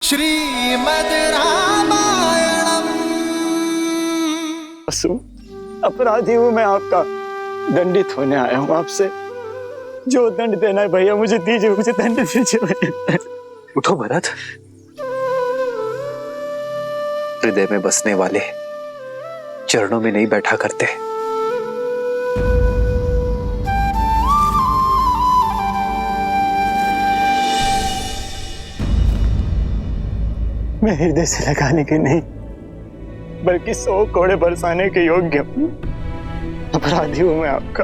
श्रीमद् रामायणम। अपराधी हूँ मैं, आपका दंडित होने आया हूँ आपसे। जो दंड देना है भैया मुझे दीजिए, मुझे दंड दीजिए भैया। उठो भरत, हृदय में बसने वाले चरणों में नहीं बैठा करते। मैं हृदय से लगाने के नहीं बल्कि 100 कोड़े बरसाने के योग्य हूँ। अपराधी हूँ मैं आपका।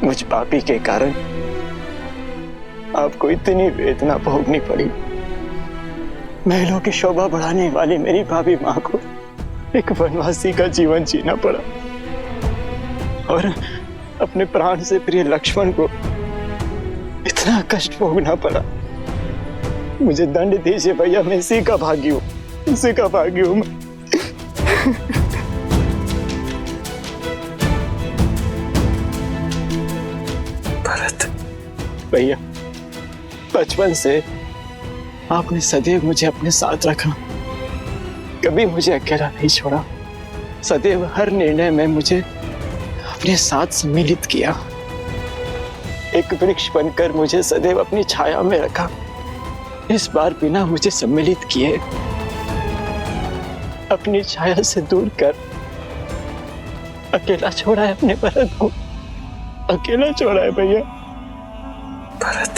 मुझ पापी के कारण आपको इतनी वेदना भोगनी पड़ी। महलों की शोभा बढ़ाने वाली मेरी भाभी माँ को एक वनवासी का जीवन जीना पड़ा और अपने प्राण से प्रिय लक्ष्मण को इतना कष्ट भोगना पड़ा। मुझे दंड दीजिए भैया, मैं इसी का भागी हूँ, इसी का भागी हूँ मैं। भरत भैया, बचपन से आपने सदैव मुझे अपने साथ रखा, कभी मुझे अकेला नहीं छोड़ा। सदैव हर निर्णय में मुझे अपने साथ सम्मिलित किया। एक वृक्ष बनकर मुझे सदैव अपनी छाया में रखा। इस बार बिना मुझे सम्मिलित किए अपनी छाया से दूर कर अकेला छोड़ा है अपने भरत को, अकेला छोड़ा है भैया। भरत,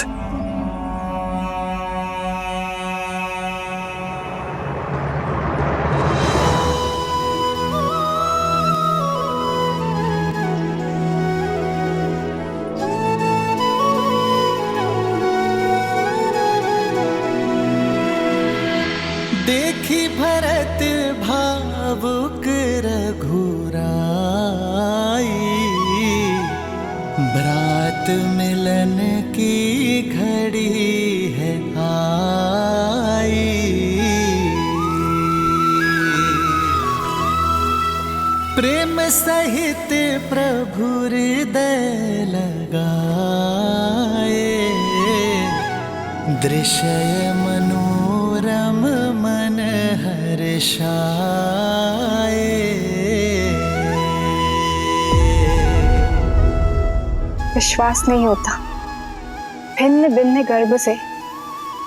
देखी भरत भावुक रघुराई, भ्रात मिलन की घड़ी है आई। प्रेम सहित प्रभु हृदय लगाए, दृश्य मनोरम मन हर्षाए। विश्वास नहीं होता, भिन्न भिन्न गर्भ से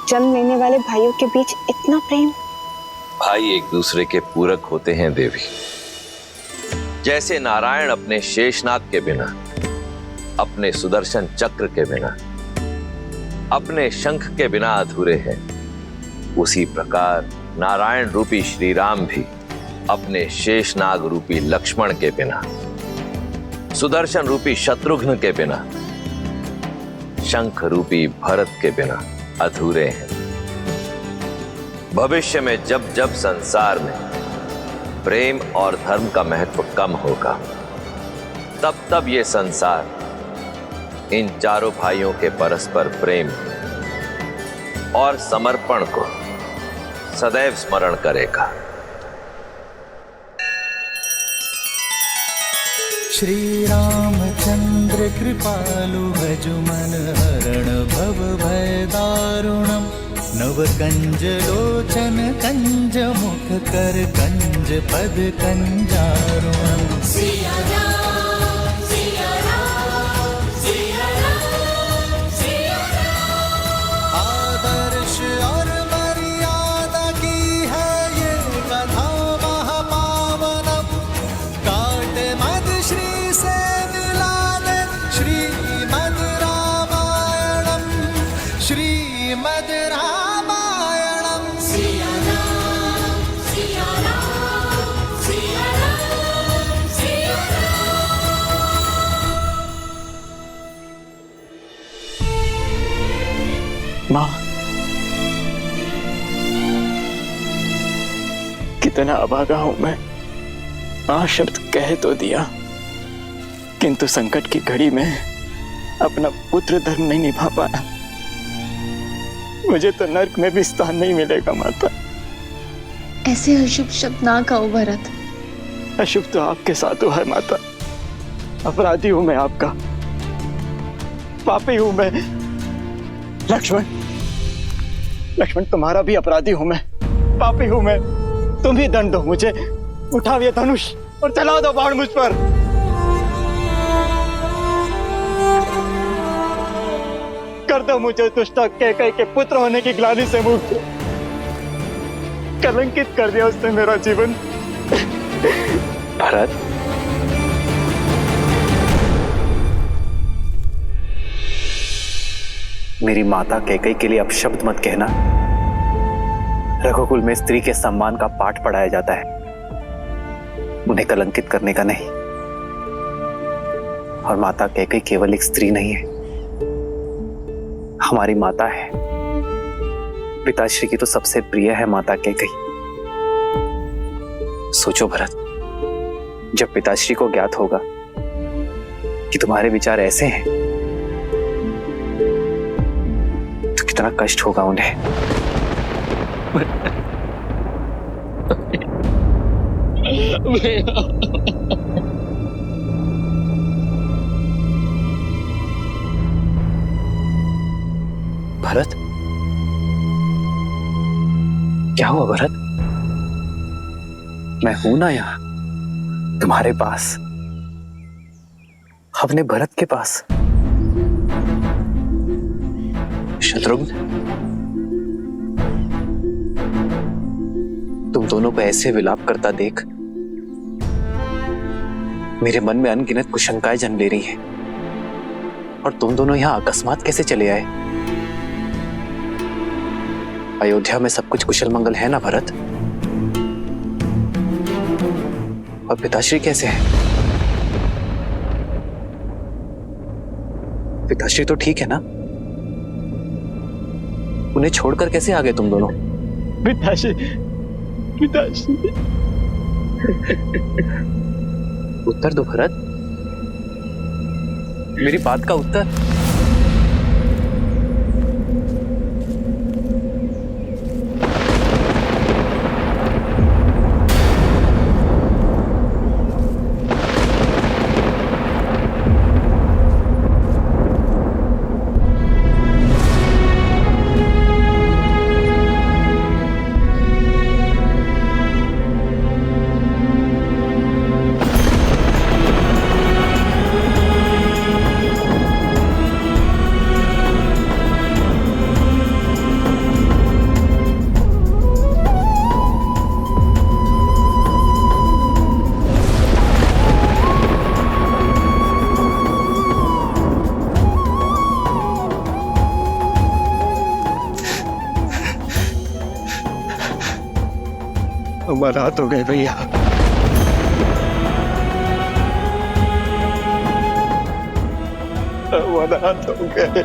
जन्म लेने वाले भाइयों के बीच इतना प्रेम। भाई एक दूसरे के पूरक होते हैं देवी। जैसे नारायण अपने शेषनाग के बिना, अपने सुदर्शन चक्र के बिना, अपने शंख के बिना अधूरे हैं, उसी प्रकार नारायण रूपी श्री राम भी अपने शेषनाग रूपी लक्ष्मण के बिना, सुदर्शन रूपी शत्रुघ्न के बिना, शंख रूपी भरत के बिना अधूरे हैं। भविष्य में जब जब संसार में प्रेम और धर्म का महत्व कम होगा, तब तब ये संसार इन चारों भाइयों के परस्पर प्रेम और समर्पण को सदैव स्मरण करेगा। श्री रामचंद्र कृपालु भजु मन हरण भव भय दारुणम। नव कंज लोचन कंज मुख कर कंज पद कंजारुणम। सिया राम, सिया राम, सिया राम, सिया राम। आदर्श और मर्यादा की है ये कथा महापावनम। काट मद श्री से मिला दे श्रीमद् रामायणम, श्रीमद् रामायणम। सिया राम, सिया राम, सिया राम, सिया राम। माँ, कितना अभागा हूं मैं। मां शब्द कह तो दिया, किंतु संकट की घड़ी में अपना पुत्र धर्म नहीं निभा पाया। मुझे तो नर्क में भी स्थान नहीं मिलेगा माता। ऐसे अशुभ शब्द ना कहो भरत। अशुभ तो आपके साथ हुआ है माता। अपराधी हूं मैं आपका, पापी हूं मैं। लक्ष्मण, लक्ष्मण, तुम्हारा भी अपराधी हूं मैं, पापी हूं मैं। तुम ही दंड दो मुझे। उठाओ ये धनुष और चला दो बाण मुझ पर। कर दो मुझे दुष्टा कैकई के पुत्र होने की ग्लानि से मुक्त। कलंकित कर दिया उसने मेरा जीवन। भरत, मेरी माता कैकई के लिए अपशब्द मत कहना। रघुकुल में स्त्री के सम्मान का पाठ पढ़ाया जाता है, उन्हें कलंकित करने का नहीं। और माता कैकई केवल एक स्त्री नहीं है, हमारी माता है। पिताश्री की तो सबसे प्रिय है माता कैकई। सोचो भरत, जब पिताश्री को ज्ञात होगा कि तुम्हारे विचार ऐसे हैं तो कितना कष्ट होगा उन्हें। भरत, क्या हुआ भरत? मैं हूं ना यहां तुम्हारे पास, अपने भरत के पास। शत्रुघ्न, तुम दोनों को ऐसे विलाप करता देख मेरे मन में अनगिनत कुशंकाएं जन्म ले रही हैं। और तुम दोनों यहां अकस्मात कैसे चले आए? अयोध्या में सब कुछ कुशल मंगल है ना भरत? और पिताश्री कैसे हैं? पिताश्री तो ठीक है ना? उन्हें छोड़कर कैसे आ गए तुम दोनों? पिताश्री, पिताश्री। उत्तर दो भरत, मेरी बात का उत्तर। हमारा हाथ हो गए भैया। हमारा हाथ हो गए।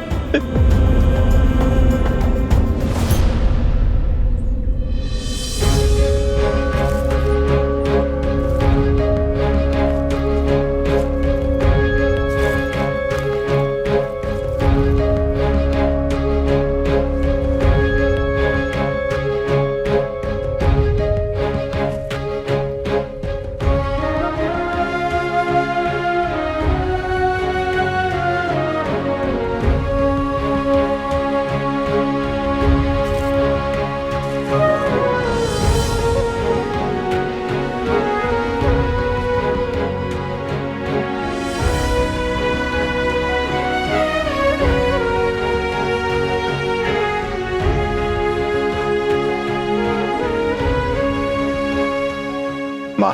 मां,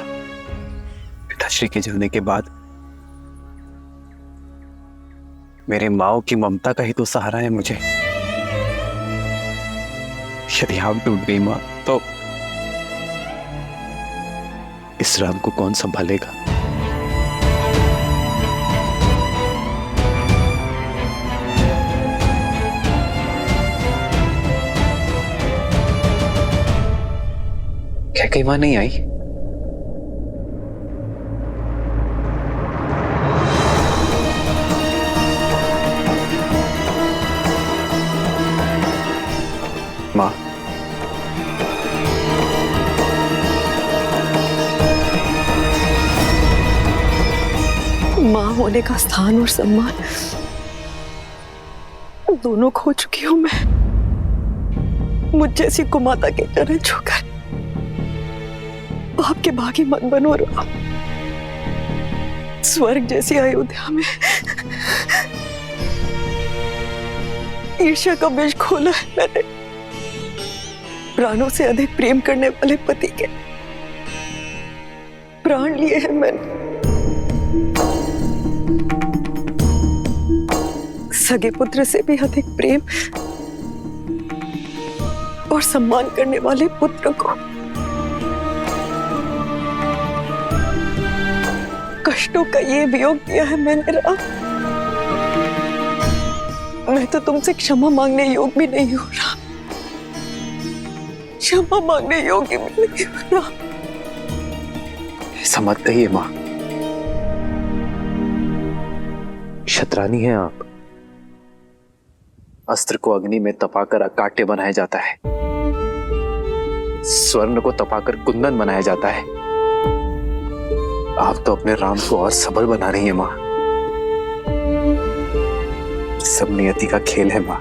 पिताश्री के जाने के बाद मेरे माओ की ममता का ही तो सहारा है मुझे। यदि आप टूट गई मां, तो इस राम को कौन संभालेगा? क्या कई मां नहीं आई? मां, मां होने का स्थान और सम्मान दोनों खो चुकी हूं मैं। मुझ जैसी कुमाता के चरण छूकर आपके भागी मत बनो राम। स्वर्ग जैसी अयोध्या में ईर्ष्या का विष खोला है मैंने। प्राणों से अधिक प्रेम करने वाले पति के प्राण लिए हैं मैंने। सगे पुत्र से भी अधिक प्रेम और सम्मान करने वाले पुत्र को कष्टों का ये वियोग दिया है मैंने राम। मैं तो तुमसे क्षमा मांगने योग्य भी नहीं हो रहा, क्षमा मांगने योग्य भी नहीं हो रहा। ऐसा मत कहिए माँ, क्षत्रानी हैं आप। अस्त्र को अग्नि में तपाकर अकाट्य बनाया जाता है, स्वर्ण को तपाकर कुंदन बनाया जाता है। आप तो अपने राम को और सबल बना रही हैं माँ। सब नियति का खेल है माँ।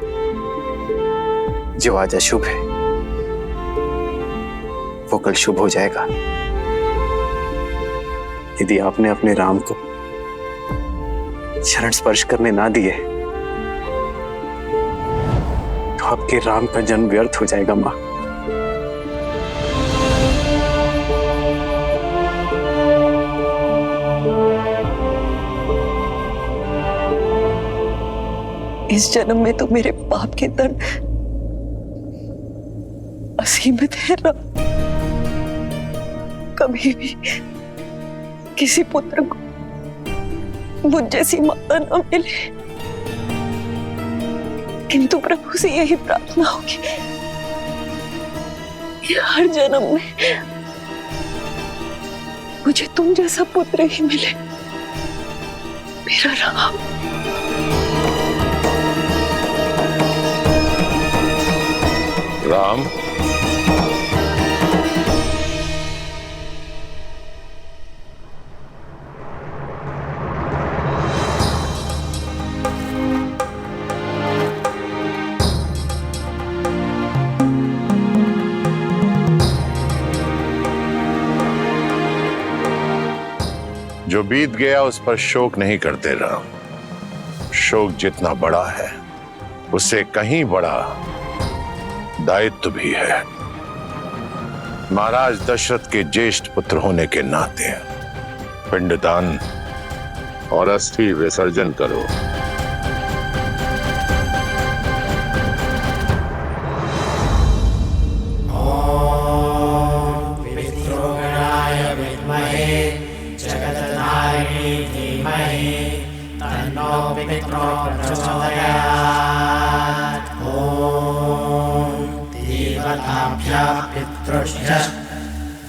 जो आज अशुभ है वो कल शुभ हो जाएगा। यदि आपने अपने राम को चरण स्पर्श करने ना दिए तो आपके राम का जन्म व्यर्थ हो जाएगा मां। इस जन्म में तो मेरे पाप के दंड असीमित है राम। कभी भी किसी पुत्र को मुझ जैसी माता न मिले, किंतु प्रभु से यही प्रार्थना होगी कि हर जन्म में मुझे तुम जैसा पुत्र ही मिले, मेरा राम। राम, जो बीत गया उस पर शोक नहीं करते राम। शोक जितना बड़ा है उससे कहीं बड़ा दायित्व भी है। महाराज दशरथ के ज्येष्ठ पुत्र होने के नाते पिंडदान और अस्थि विसर्जन करो।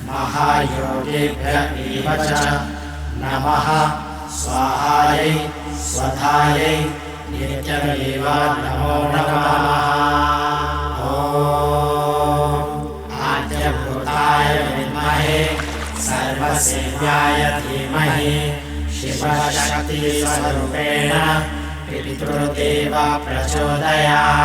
महायोगेभ्यः एव च नमः। स्वाहायै स्वधायै नित्यमेव नमो नमः। ॐ आद्यभूताय विद्महे सर्वसेव्याय धीमहि शिवशक्तिस्वरूपेण पितृदेव प्रचोदयात्।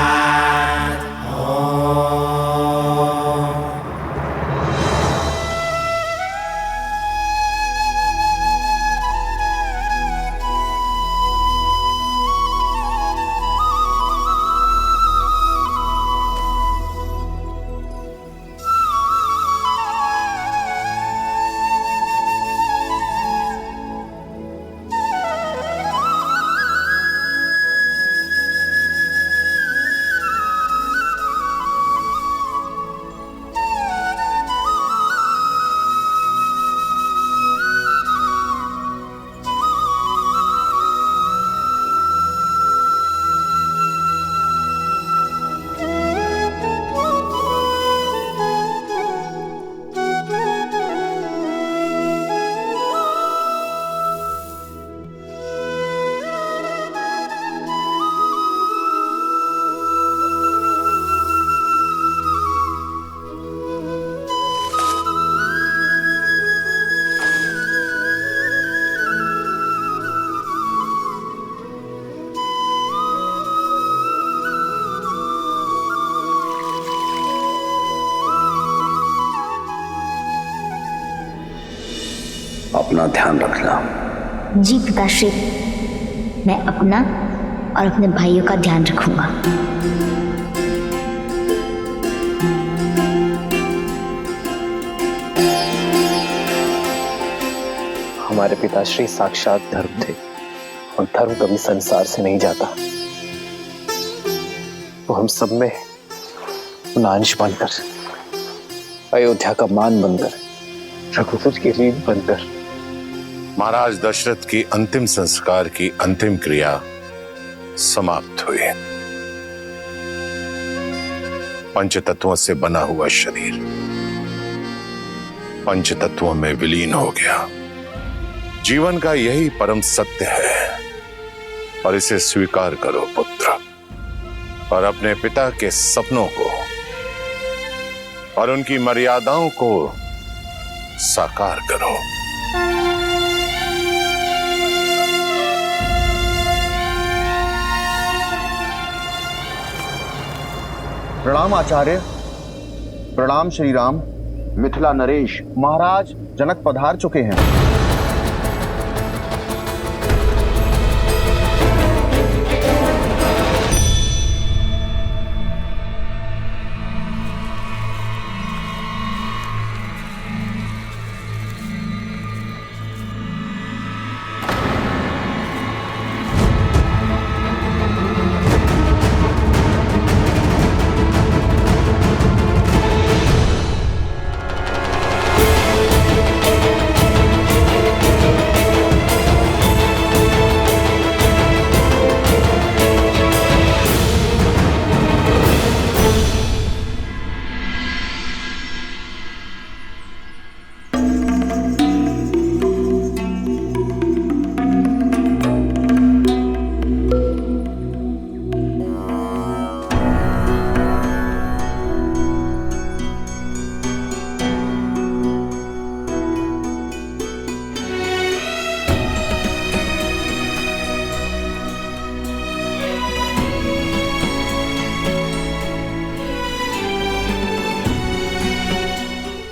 अपना ध्यान रखना। जी पिताश्री, मैं अपना और अपने भाइयों का ध्यान रखूंगा। हमारे पिताश्री साक्षात धर्म थे और धर्म कभी संसार से नहीं जाता। वो हम सब में अंश बनकर, अयोध्या का मान बनकर, रघुकुल की रीत बनकर। महाराज दशरथ की अंतिम संस्कार की अंतिम क्रिया समाप्त हुई। पंचतत्वों से बना हुआ शरीर पंचतत्वों में विलीन हो गया। जीवन का यही परम सत्य है और इसे स्वीकार करो पुत्र, और अपने पिता के सपनों को और उनकी मर्यादाओं को साकार करो। प्रणाम आचार्य। प्रणाम श्री राम। मिथिला नरेश, महाराज जनक पधार चुके हैं।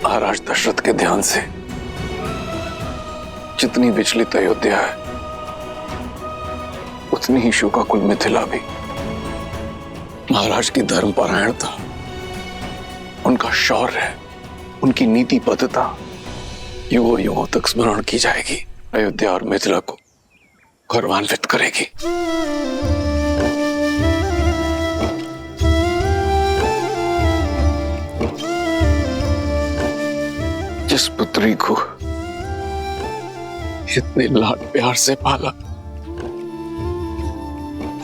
महाराज दशरथ के ध्यान से जितनी विचलित अयोध्या है, उतनी ही शोकाकुल मिथिला भी। महाराज की धर्मपरायणता, उनका शौर्य, उनकी नीतिबद्धता युगों युगों तक स्मरण की जाएगी। अयोध्या और मिथिला को गौरवान्वित करेगी। जिस पुत्री को इतने लाड प्यार से पाला,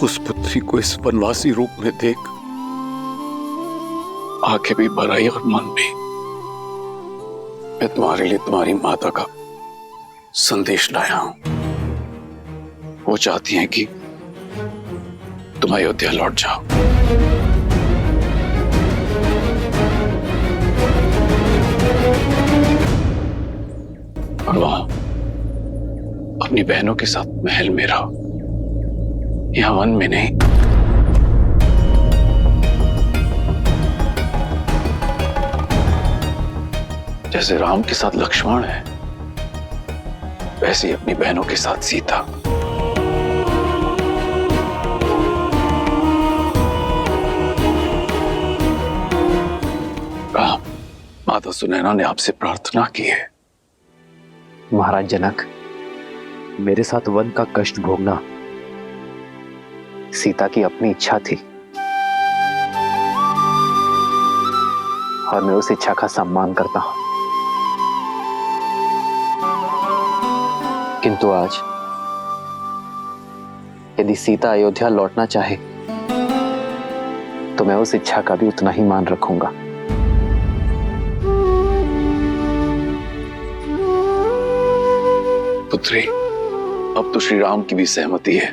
उस पुत्री को इस वनवासी रूप में देख आंखें भी भर आई और मन भी। मैं तुम्हारे लिए तुम्हारी माता का संदेश लाया हूं। वो चाहती हैं कि तुम अयोध्या लौट जाओ। और वहां अपनी बहनों के साथ महल में रहो, यहां वन में नहीं। जैसे राम के साथ लक्ष्मण है, वैसे ही अपनी बहनों के साथ सीता। राम, माता सुनैना ने आपसे प्रार्थना की है। महाराज जनक, मेरे साथ वन का कष्ट भोगना सीता की अपनी इच्छा थी और मैं उस इच्छा का सम्मान करता हूं। किंतु आज यदि सीता अयोध्या लौटना चाहे तो मैं उस इच्छा का भी उतना ही मान रखूंगा। पुत्री, अब तो श्री राम की भी सहमति है।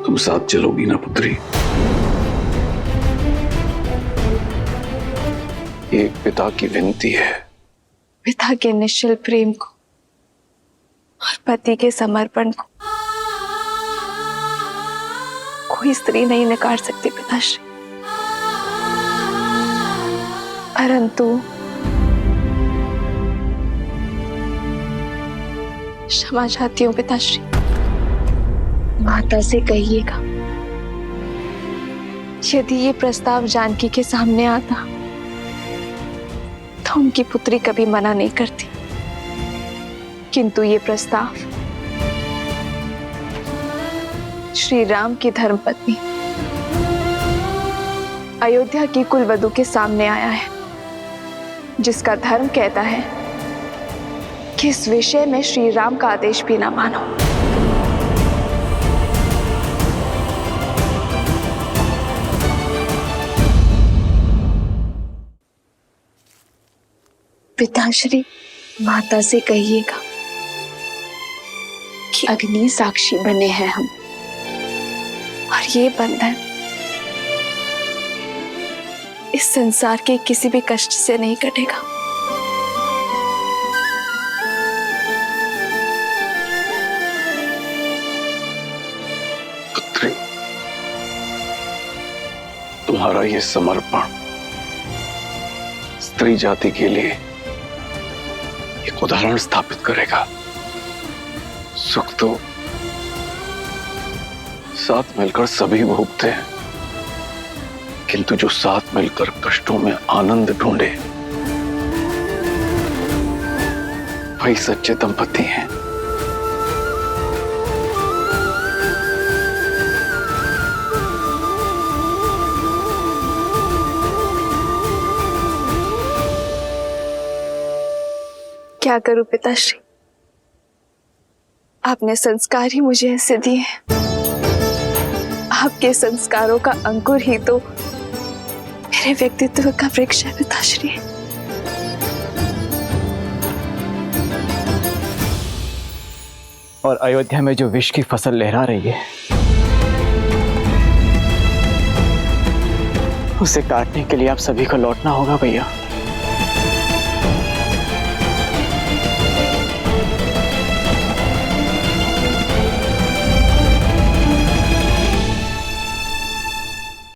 तुम साथ चलोगी ना पुत्री? ये पिता की विनती है। पिता के निश्चल प्रेम को और पति के समर्पण को कोई स्त्री नहीं नकार सकती पिताश्री। परंतु क्षमा चाहती हूँ पिताश्री। माता से कहिएगा यदि ये प्रस्ताव जानकी के सामने आता तो उनकी पुत्री कभी मना नहीं करती, किंतु ये प्रस्ताव श्री राम की धर्मपत्नी अयोध्या की कुलवधू के सामने आया है, जिसका धर्म कहता है कि इस विषय में श्री राम का आदेश भी ना मानो। पिताश्री, माता से कहिएगा कि अग्नि साक्षी बने हैं हम, और ये बंधन इस संसार के किसी भी कष्ट से नहीं कटेगा। पुत्री, तुम्हारा ये समर्पण स्त्री जाति के लिए एक उदाहरण स्थापित करेगा। सुख तो साथ मिलकर सभी भोगते हैं, किंतु जो साथ मिलकर कष्टों में आनंद ढूंढे वही सच्चे दंपति हैं। क्या करूं पिताश्री, आपने संस्कार ही मुझे ऐसे दिए हैं। आपके संस्कारों का अंकुर ही तो मेरे व्यक्तित्व का वृक्ष है पिताश्री। और अयोध्या में जो विष की फसल लहरा रही है, उसे काटने के लिए आप सभी को लौटना होगा भैया।